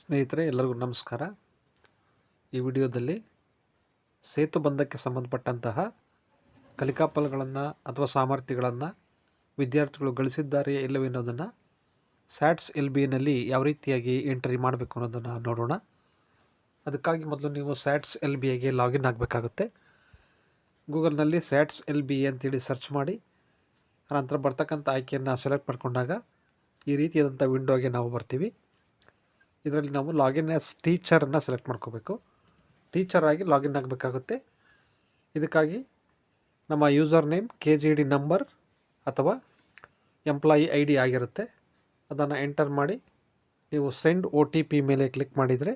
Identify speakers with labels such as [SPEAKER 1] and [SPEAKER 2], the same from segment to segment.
[SPEAKER 1] ಸ್ನೇಹಿತರೆ ಎಲ್ಲರಿಗೂ ನಮಸ್ಕಾರ. ಈ ವಿಡಿಯೋದಲ್ಲಿ ಸೇತುಬಂಧಕ್ಕೆ ಸಂಬಂಧಪಟ್ಟಂತಹ ಕಲಿಕಾಫಲಗಳನ್ನು ಅಥವಾ ಸಾಮರ್ಥ್ಯಗಳನ್ನು ವಿದ್ಯಾರ್ಥಿಗಳು ಗಳಿಸಿದ್ದಾರೆಯೇ ಇಲ್ಲವೇ ಅನ್ನೋದನ್ನು ಸ್ಯಾಟ್ಸ್ LBನಲ್ಲಿ ಯಾವ ರೀತಿಯಾಗಿ ಎಂಟ್ರಿ ಮಾಡಬೇಕು ಅನ್ನೋದನ್ನು ನೋಡೋಣ. ಅದಕ್ಕಾಗಿ ಮೊದಲು ನೀವು ಸ್ಯಾಟ್ಸ್ LBಗೆ ಲಾಗಿನ್ ಆಗಬೇಕಾಗುತ್ತೆ. ಗೂಗಲ್ನಲ್ಲಿ ಸ್ಯಾಟ್ಸ್ LB ಅಂತೇಳಿ ಸರ್ಚ್ ಮಾಡಿ ನಂತರ ಬರ್ತಕ್ಕಂಥ ಆಯ್ಕೆಯನ್ನು ಸೆಲೆಕ್ಟ್ ಮಾಡಿಕೊಂಡಾಗ ಈ ರೀತಿಯಾದಂಥ ವಿಂಡೋಗೆ ನಾವು ಬರ್ತೀವಿ. ಇದರಲ್ಲಿ ನಾವು ಲಾಗಿನ್ ಆ್ಯಸ್ ಟೀಚರನ್ನು ಸೆಲೆಕ್ಟ್ ಮಾಡ್ಕೋಬೇಕು. ಟೀಚರ್ ಆಗಿ ಲಾಗಿನ್ ಆಗಬೇಕಾಗುತ್ತೆ. ಇದಕ್ಕಾಗಿ ನಮ್ಮ ಯೂಸರ್ ನೇಮ್ KGD ನಂಬರ್ ಅಥವಾ ಎಂಪ್ಲಾಯಿ ID ಆಗಿರುತ್ತೆ. ಅದನ್ನು ಎಂಟರ್ ಮಾಡಿ ನೀವು ಸೆಂಡ್ OTP ಮೇಲೆ ಕ್ಲಿಕ್ ಮಾಡಿದರೆ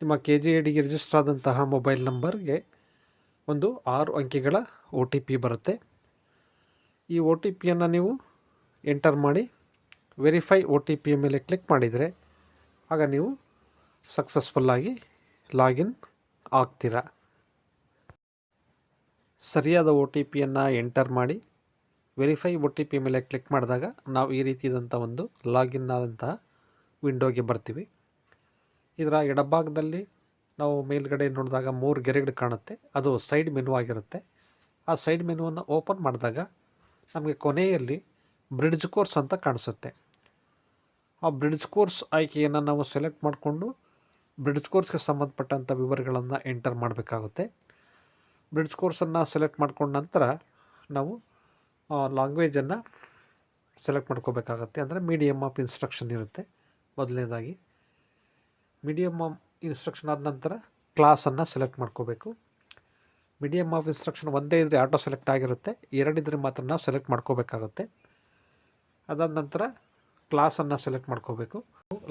[SPEAKER 1] ನಿಮ್ಮ KGDಗೆ ರಿಜಿಸ್ಟರ್ ಆದಂತಹ ಮೊಬೈಲ್ ನಂಬರ್ಗೆ ಒಂದು 6 ಅಂಕಿಗಳ OTP ಬರುತ್ತೆ. ಈ OTPಯನ್ನು ನೀವು ಎಂಟರ್ ಮಾಡಿ ವೆರಿಫೈ OTP ಮೇಲೆ ಕ್ಲಿಕ್ ಮಾಡಿದರೆ ಆಗ ನೀವು ಸಕ್ಸಸ್ಫುಲ್ಲಾಗಿ ಲಾಗಿನ್ ಆಗ್ತೀರಾ. ಸರಿಯಾದ OTPಯನ್ನು ಎಂಟರ್ ಮಾಡಿ ವೆರಿಫೈ OTP ಮೇಲೆ ಕ್ಲಿಕ್ ಮಾಡಿದಾಗ ನಾವು ಈ ರೀತಿಯಾದಂಥ ಒಂದು ಲಾಗಿನ್ ಆದಂತಹ ವಿಂಡೋಗೆ ಬರ್ತೀವಿ. ಇದರ ಎಡಭಾಗದಲ್ಲಿ ನಾವು ಮೇಲ್ಗಡೆ ನೋಡಿದಾಗ 3 ಗೆರೆಗಳು ಕಾಣುತ್ತೆ. ಅದು ಸೈಡ್ ಮೆನು ಆಗಿರುತ್ತೆ. ಆ ಸೈಡ್ ಮೆನುವನ್ನು ಓಪನ್ ಮಾಡಿದಾಗ ನಮಗೆ ಕೊನೆಯಲ್ಲಿ ಬ್ರಿಡ್ಜ್ ಕೋರ್ಸ್ ಅಂತ ಕಾಣಿಸುತ್ತೆ. ಆ ಬ್ರಿಡ್ಜ್ ಕೋರ್ಸ್ ಆಯ್ಕೆಯನ್ನು ನಾವು ಸೆಲೆಕ್ಟ್ ಮಾಡಿಕೊಂಡು ಬ್ರಿಡ್ಜ್ ಕೋರ್ಸ್ಗೆ ಸಂಬಂಧಪಟ್ಟಂಥ ವಿವರಗಳನ್ನು ಎಂಟರ್ ಮಾಡಬೇಕಾಗುತ್ತೆ. ಬ್ರಿಡ್ಜ್ ಕೋರ್ಸನ್ನು ಸೆಲೆಕ್ಟ್ ಮಾಡ್ಕೊಂಡ ನಂತರ ನಾವು ಲ್ಯಾಂಗ್ವೇಜನ್ನು ಸೆಲೆಕ್ಟ್ ಮಾಡ್ಕೋಬೇಕಾಗತ್ತೆ. ಅಂದರೆ ಮೀಡಿಯಮ್ ಆಫ್ ಇನ್ಸ್ಟ್ರಕ್ಷನ್ ಇರುತ್ತೆ. ಮೊದಲನೇದಾಗಿ ಮೀಡಿಯಮ್ ಆಫ್ ಇನ್ಸ್ಟ್ರಕ್ಷನ್ ಆದ ನಂತರ ಕ್ಲಾಸನ್ನು ಸೆಲೆಕ್ಟ್ ಮಾಡ್ಕೋಬೇಕು. ಮೀಡಿಯಮ್ ಆಫ್ ಇನ್ಸ್ಟ್ರಕ್ಷನ್ ಒಂದೇ ಇದ್ದರೆ ಆಟೋ ಸೆಲೆಕ್ಟ್ ಆಗಿರುತ್ತೆ. 2 ಇದ್ದರೆ ಮಾತ್ರ ನಾವು ಸೆಲೆಕ್ಟ್ ಮಾಡ್ಕೋಬೇಕಾಗತ್ತೆ. ಅದಾದ ನಂತರ ಕ್ಲಾಸನ್ನು ಸೆಲೆಕ್ಟ್ ಮಾಡ್ಕೋಬೇಕು.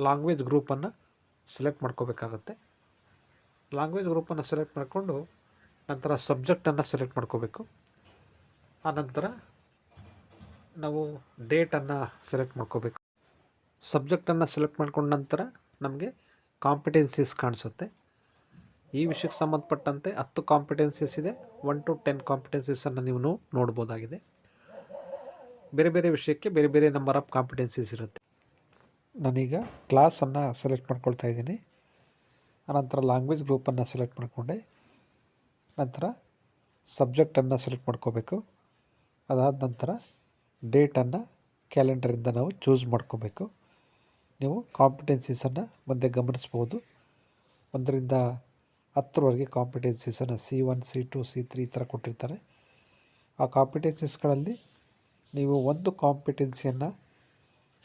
[SPEAKER 1] ಲ್ಯಾಂಗ್ವೇಜ್ ಗ್ರೂಪನ್ನು ಸೆಲೆಕ್ಟ್ ಮಾಡ್ಕೋಬೇಕಾಗತ್ತೆ. ಲ್ಯಾಂಗ್ವೇಜ್ ಗ್ರೂಪನ್ನು ಸೆಲೆಕ್ಟ್ ಮಾಡಿಕೊಂಡು ನಂತರ ಸಬ್ಜೆಕ್ಟನ್ನು ಸೆಲೆಕ್ಟ್ ಮಾಡ್ಕೋಬೇಕು. ಆನಂತರ ನಾವು ಡೇಟನ್ನು ಸೆಲೆಕ್ಟ್ ಮಾಡ್ಕೋಬೇಕು. ಸಬ್ಜೆಕ್ಟನ್ನು ಸೆಲೆಕ್ಟ್ ಮಾಡ್ಕೊಂಡ ನಂತರ ನಮಗೆ ಕಾಂಪಿಟೆನ್ಸೀಸ್ ಕಾಣಿಸುತ್ತೆ. ಈ ವಿಷಯಕ್ಕೆ ಸಂಬಂಧಪಟ್ಟಂತೆ 10 ಕಾಂಪಿಟೆನ್ಸೀಸ್ ಇದೆ. 1 to 10 ಕಾಂಪಿಟೆನ್ಸೀಸನ್ನು ನೀವು ನೋಡ್ಬೋದಾಗಿದೆ. ಬೇರೆ ಬೇರೆ ವಿಷಯಕ್ಕೆ ಬೇರೆ ಬೇರೆ ನಂಬರ್ ಆಫ್ ಕಾಂಪಿಟೆನ್ಸೀಸ್ ಇರುತ್ತೆ. ನಾನೀಗ ಕ್ಲಾಸನ್ನು ಸೆಲೆಕ್ಟ್ ಮಾಡ್ಕೊಳ್ತಾ ಇದ್ದೀನಿ. ಆನಂತರ ಲ್ಯಾಂಗ್ವೇಜ್ ಗ್ರೂಪನ್ನು ಸೆಲೆಕ್ಟ್ ಮಾಡಿಕೊಂಡೆ. ನಂತರ ಸಬ್ಜೆಕ್ಟನ್ನು ಸೆಲೆಕ್ಟ್ ಮಾಡ್ಕೋಬೇಕು. ಅದಾದ ನಂತರ ಡೇಟನ್ನು ಕ್ಯಾಲೆಂಡರಿಂದ ನಾವು ಚೂಸ್ ಮಾಡ್ಕೋಬೇಕು. ನೀವು ಕಾಂಪಿಟೆನ್ಸೀಸನ್ನು ಮುಂದೆ ಗಮನಿಸ್ಬೋದು. 1ರಿಂದ 10ರವರೆಗೆ ಕಾಂಪಿಟೆನ್ಸೀಸನ್ನು C1 C2 C3 ಈ ಥರ ಕೊಟ್ಟಿರ್ತಾರೆ. ಆ ಕಾಂಪಿಟೆನ್ಸೀಸ್ಗಳಲ್ಲಿ ನೀವು ಒಂದು ಕಾಂಪಿಟೆನ್ಸಿಯನ್ನು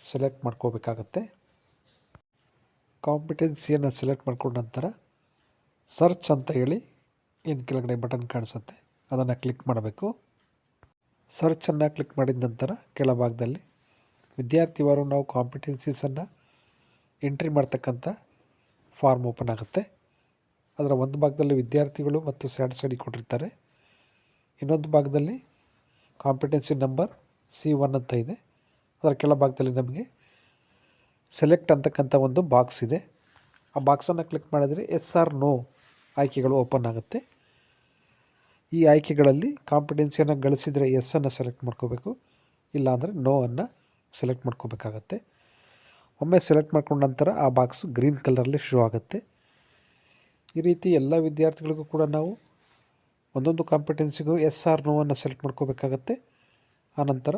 [SPEAKER 1] ಸೆಲೆಕ್ಟ್ ಮಾಡ್ಕೋಬೇಕಾಗತ್ತೆ. ಕಾಂಪಿಟೆನ್ಸಿಯನ್ನು ಸೆಲೆಕ್ಟ್ ಮಾಡ್ಕೊಂಡ ನಂತರ ಸರ್ಚ್ ಅಂತ ಹೇಳಿ ಏನು ಕೆಳಗಡೆ ಬಟನ್ ಕಾಣಿಸುತ್ತೆ ಅದನ್ನು ಕ್ಲಿಕ್ ಮಾಡಬೇಕು. ಸರ್ಚನ್ನು ಕ್ಲಿಕ್ ಮಾಡಿದ ನಂತರ ಕೆಳಭಾಗದಲ್ಲಿ ವಿದ್ಯಾರ್ಥಿವಾರು ನಾವು ಕಾಂಪಿಟೆನ್ಸೀಸನ್ನು ಎಂಟ್ರಿ ಮಾಡ್ತಕ್ಕಂಥ ಫಾರ್ಮ್ ಓಪನ್ ಆಗುತ್ತೆ. ಅದರ ಒಂದು ಭಾಗದಲ್ಲಿ ವಿದ್ಯಾರ್ಥಿಗಳು ಮತ್ತು ಸ್ಯಾಡ್ ಸ್ಟಡಿ ಕೊಟ್ಟಿರ್ತಾರೆ. ಇನ್ನೊಂದು ಭಾಗದಲ್ಲಿ ಕಾಂಪಿಟೆನ್ಸಿ ನಂಬರ್ C1 ಅಂತ ಇದೆ. ಅದರ ಕೆಳಭಾಗದಲ್ಲಿ ನಮಗೆ ಸೆಲೆಕ್ಟ್ ಅಂತಕ್ಕಂಥ ಒಂದು ಬಾಕ್ಸ್ ಇದೆ. ಆ ಬಾಕ್ಸನ್ನು ಕ್ಲಿಕ್ ಮಾಡಿದರೆ ಎಸ್ ಆರ್ ನೋ ಆಯ್ಕೆಗಳು ಓಪನ್ ಆಗುತ್ತೆ. ಈ ಆಯ್ಕೆಗಳಲ್ಲಿ ಕಾಂಪಿಟೆನ್ಸಿಯನ್ನು ಗಳಿಸಿದರೆ ಎಸ್ಸನ್ನು ಸೆಲೆಕ್ಟ್ ಮಾಡ್ಕೋಬೇಕು. ಇಲ್ಲಾಂದರೆ ನೋ ಅನ್ನು ಸೆಲೆಕ್ಟ್ ಮಾಡ್ಕೋಬೇಕಾಗತ್ತೆ. ಒಮ್ಮೆ ಸೆಲೆಕ್ಟ್ ಮಾಡ್ಕೊಂಡ ನಂತರ ಆ ಬಾಕ್ಸ್ ಗ್ರೀನ್ ಕಲರಲ್ಲಿ ಶೋ ಆಗುತ್ತೆ. ಈ ರೀತಿ ಎಲ್ಲ ವಿದ್ಯಾರ್ಥಿಗಳಿಗೂ ಕೂಡ ನಾವು ಒಂದೊಂದು ಕಾಂಪಿಟೆನ್ಸಿಗೂ ಎಸ್ ಆರ್ ನೋ ಅನ್ನು ಸೆಲೆಕ್ಟ್ ಮಾಡ್ಕೋಬೇಕಾಗತ್ತೆ. ಆನಂತರ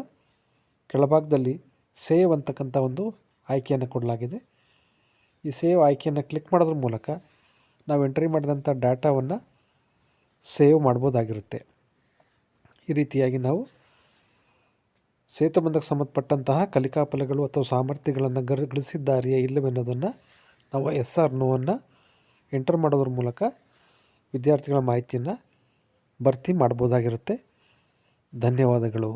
[SPEAKER 1] ಕೆಳಭಾಗದಲ್ಲಿ ಸೇವ್ ಅಂತಕ್ಕಂಥ ಒಂದು ಆಯ್ಕೆಯನ್ನು ಕೊಡಲಾಗಿದೆ. ಈ ಸೇವ್ ಆಯ್ಕೆಯನ್ನು ಕ್ಲಿಕ್ ಮಾಡೋದ್ರ ಮೂಲಕ ನಾವು ಎಂಟ್ರಿ ಮಾಡಿದಂಥ ಡಾಟಾವನ್ನು ಸೇವ್ ಮಾಡ್ಬೋದಾಗಿರುತ್ತೆ. ಈ ರೀತಿಯಾಗಿ ನಾವು ಸೇತುಬಂಧಕ್ಕೆ ಸಂಬಂಧಪಟ್ಟಂತಹ ಕಲಿಕಾಫಲಗಳು ಅಥವಾ ಸಾಮರ್ಥ್ಯಗಳನ್ನು ಗಳಿಸಿದ್ದಾರೆಯೇ ಇಲ್ಲವೆನ್ನೋದನ್ನು ನಾವು ಎಸ್ ಆರ್ ನೋ ಅನ್ನು ಎಂಟರ್ ಮಾಡೋದ್ರ ಮೂಲಕ ವಿದ್ಯಾರ್ಥಿಗಳ ಮಾಹಿತಿಯನ್ನು ಭರ್ತಿ ಮಾಡ್ಬೋದಾಗಿರುತ್ತೆ. ಧನ್ಯವಾದಗಳು.